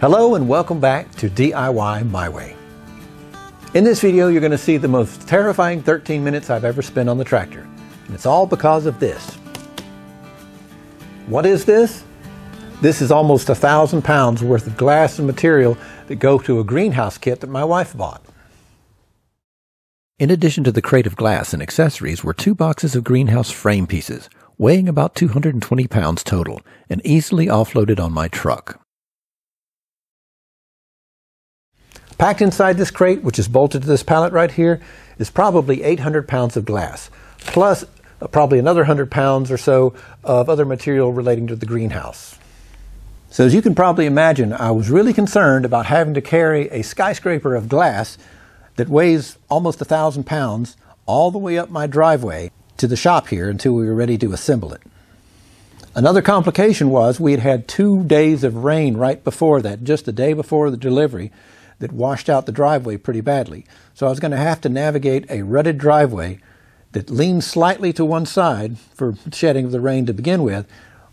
Hello and welcome back to DIY My Way. In this video you're going to see the most terrifying 13 minutes I've ever spent on the tractor. And it's all because of this. What is this? This is almost 1,000 pounds worth of glass and material that go to a greenhouse kit that my wife bought. In addition to the crate of glass and accessories were 2 boxes of greenhouse frame pieces, weighing about 220 pounds total, and easily offloaded on my truck. Packed inside this crate, which is bolted to this pallet right here, is probably 800 pounds of glass, plus probably another 100 pounds or so of other material relating to the greenhouse. So as you can probably imagine, I was really concerned about having to carry a skyscraper of glass that weighs almost 1,000 pounds all the way up my driveway to the shop here until we were ready to assemble it. Another complication was we had 2 days of rain right before that, just the day before the delivery, that washed out the driveway pretty badly. So I was going to have to navigate a rutted driveway that leaned slightly to one side for shedding of the rain to begin with,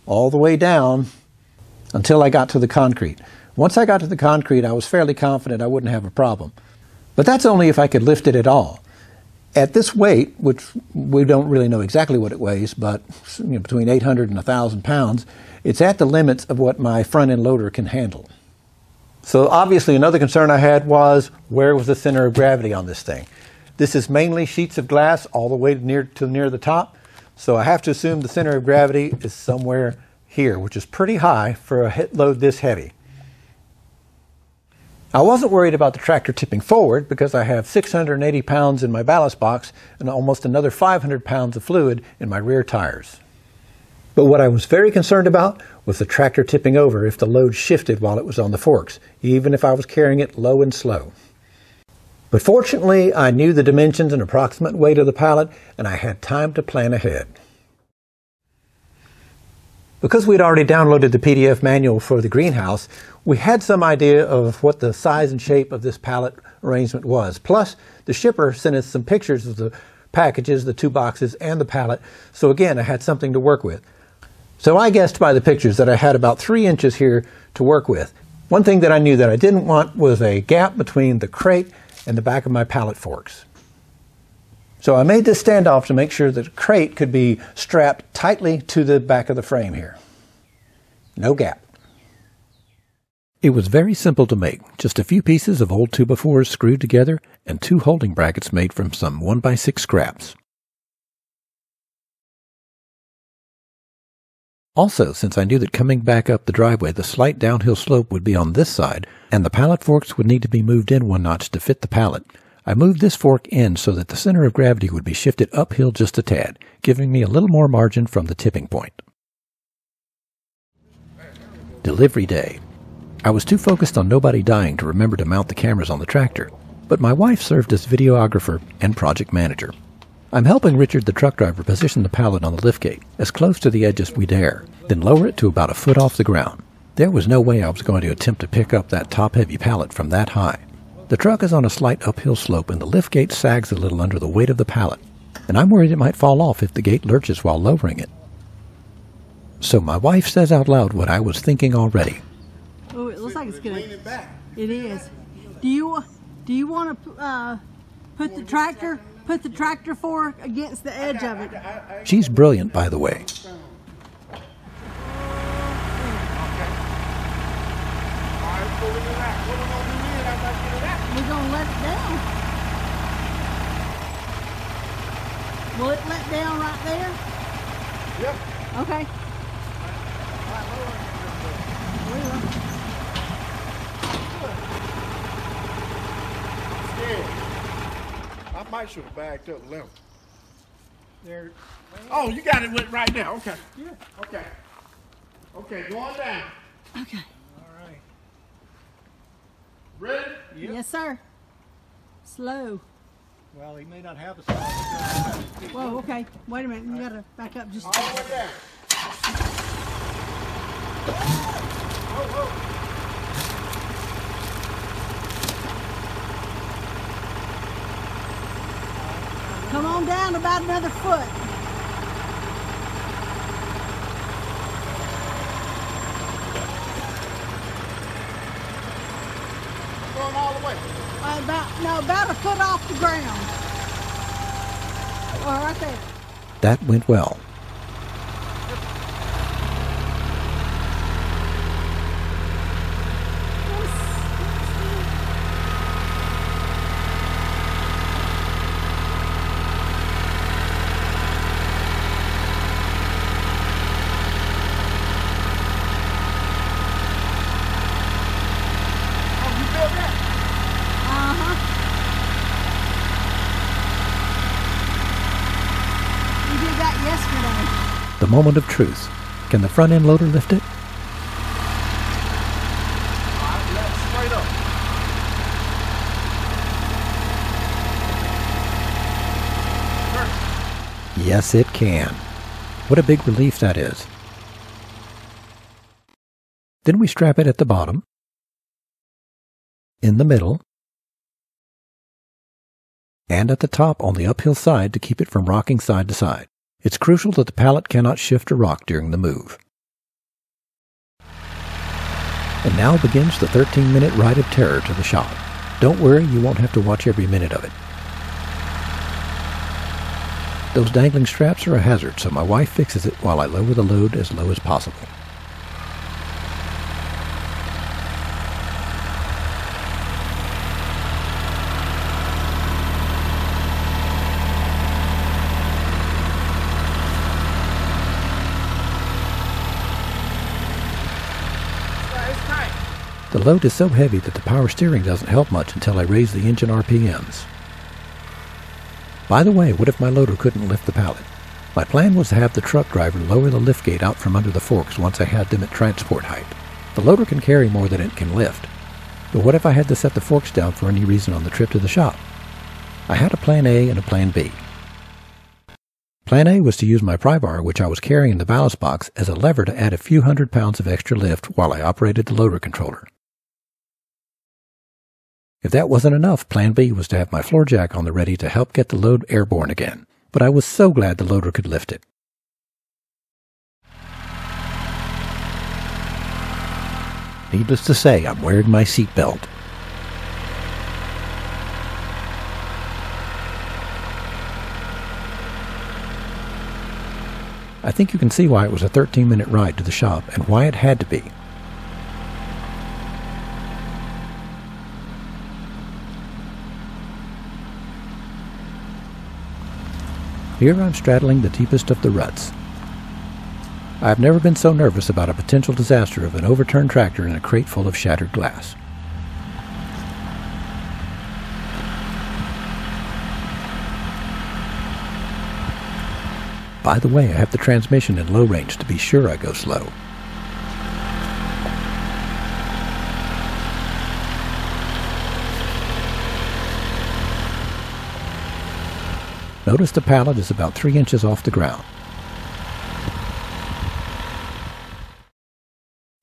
all the way down until I got to the concrete. Once I got to the concrete, I was fairly confident I wouldn't have a problem. But that's only if I could lift it at all. At this weight, which we don't really know exactly what it weighs, but between 800 and 1,000 pounds, it's at the limits of what my front end loader can handle. So obviously another concern I had was, where was the center of gravity on this thing? This is mainly sheets of glass all the way near the top, so I have to assume the center of gravity is somewhere here, which is pretty high for a load this heavy. I wasn't worried about the tractor tipping forward because I have 680 pounds in my ballast box and almost another 500 pounds of fluid in my rear tires. But what I was very concerned about was the tractor tipping over if the load shifted while it was on the forks, even if I was carrying it low and slow. But fortunately, I knew the dimensions and approximate weight of the pallet, and I had time to plan ahead. Because we'd already downloaded the PDF manual for the greenhouse, we had some idea of what the size and shape of this pallet arrangement was. Plus, the shipper sent us some pictures of the packages, the 2 boxes, and the pallet, so again, I had something to work with. So I guessed by the pictures that I had about 3 inches here to work with. One thing that I knew that I didn't want was a gap between the crate and the back of my pallet forks. So I made this standoff to make sure that the crate could be strapped tightly to the back of the frame here. No gap. It was very simple to make. Just a few pieces of old 2x4s screwed together and 2 holding brackets made from some 1x6 scraps. Also, since I knew that coming back up the driveway the slight downhill slope would be on this side, and the pallet forks would need to be moved in 1 notch to fit the pallet, I moved this fork in so that the center of gravity would be shifted uphill just a tad, giving me a little more margin from the tipping point. Delivery day. I was too focused on nobody dying to remember to mount the cameras on the tractor, but my wife served as videographer and project manager. I'm helping Richard the truck driver position the pallet on the liftgate, as close to the edge as we dare, then lower it to about a foot off the ground. There was no way I was going to attempt to pick up that top-heavy pallet from that high. The truck is on a slight uphill slope and the liftgate sags a little under the weight of the pallet, and I'm worried it might fall off if the gate lurches while lowering it. So my wife says out loud what I was thinking already. Oh, it looks like it's gonna. It is. Do you want to put the tractor fork against the edge of it? She's brilliant, by the way. We're gonna let it down. Will it let down right there? Yep. Okay. I might should have backed up left. There. Oh, you got it right now. Okay. Yeah. Okay. Okay, going down. Okay. All right. Ready? Yep. Yes, sir. Slow. Well, he may not have a slide. Whoa, okay. Wait a minute. You gotta back up just a all the way down. Whoa. Come on down about another foot. going all the way? About a foot off the ground. Well, right there. That went well. Yesterday. The moment of truth. Can the front end loader lift it? Straight up. Yes, it can. What a big relief that is. Then we strap it at the bottom, in the middle, and at the top on the uphill side to keep it from rocking side to side. It's crucial that the pallet cannot shift or rock during the move. And now begins the 13-minute ride of terror to the shop. Don't worry, you won't have to watch every minute of it. Those dangling straps are a hazard, so my wife fixes it while I lower the load as low as possible. The load is so heavy that the power steering doesn't help much until I raise the engine RPMs. By the way, what if my loader couldn't lift the pallet? My plan was to have the truck driver lower the liftgate out from under the forks once I had them at transport height. The loader can carry more than it can lift. But what if I had to set the forks down for any reason on the trip to the shop? I had a plan A and a plan B. Plan A was to use my pry bar, which I was carrying in the ballast box, as a lever to add a few hundred pounds of extra lift while I operated the loader controller. If that wasn't enough, plan B was to have my floor jack on the ready to help get the load airborne again. But I was so glad the loader could lift it. Needless to say, I'm wearing my seat belt. I think you can see why it was a 13-minute ride to the shop and why it had to be. Here I'm straddling the deepest of the ruts. I've never been so nervous about a potential disaster of an overturned tractor in a crate full of shattered glass. By the way, I have the transmission in low range to be sure I go slow. Notice the pallet is about 3 inches off the ground.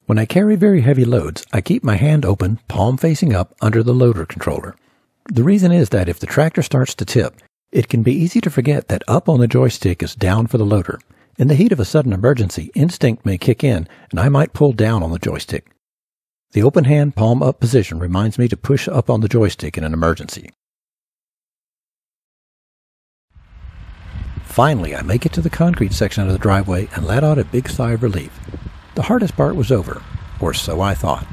When I carry very heavy loads, I keep my hand open, palm facing up, under the loader controller. The reason is that if the tractor starts to tip, it can be easy to forget that up on the joystick is down for the loader. In the heat of a sudden emergency, instinct may kick in, and I might pull down on the joystick. The open hand, palm up position reminds me to push up on the joystick in an emergency. Finally, I make it to the concrete section of the driveway and let out a big sigh of relief. The hardest part was over, or so I thought.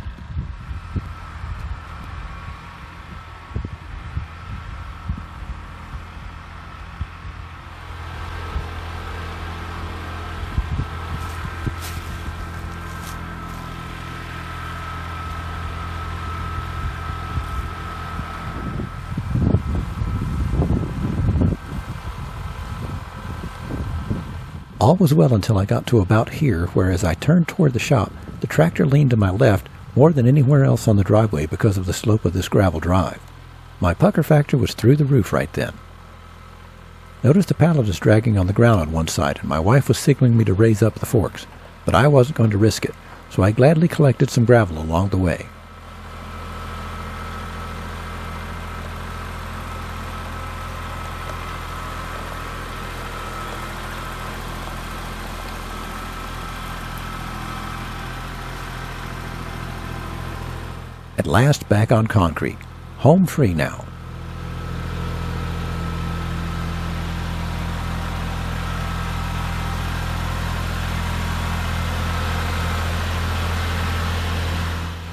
All was well until I got to about here, where as I turned toward the shop, the tractor leaned to my left more than anywhere else on the driveway because of the slope of this gravel drive. My pucker factor was through the roof right then. Notice the pallet is dragging on the ground on one side, and my wife was signaling me to raise up the forks, but I wasn't going to risk it, so I gladly collected some gravel along the way. At last back on concrete. Home free now.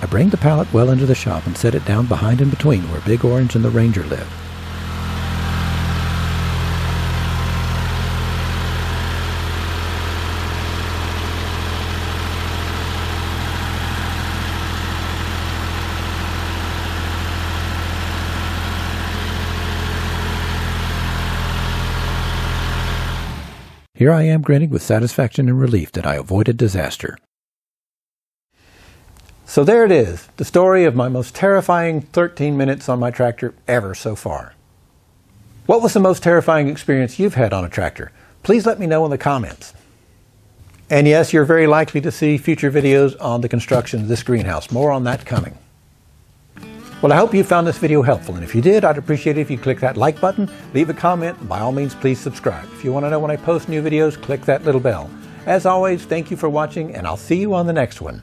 I bring the pallet well into the shop and set it down behind and between where Big Orange and the Ranger live. Here I am grinning with satisfaction and relief that I avoided disaster. So there it is, the story of my most terrifying 13 minutes on my tractor ever so far. What was the most terrifying experience you've had on a tractor? Please let me know in the comments. And yes, you're very likely to see future videos on the construction of this greenhouse. More on that coming. Well, I hope you found this video helpful, and if you did, I'd appreciate it if you click that like button, leave a comment, and by all means, please subscribe. If you want to know when I post new videos, click that little bell. As always, thank you for watching, and I'll see you on the next one.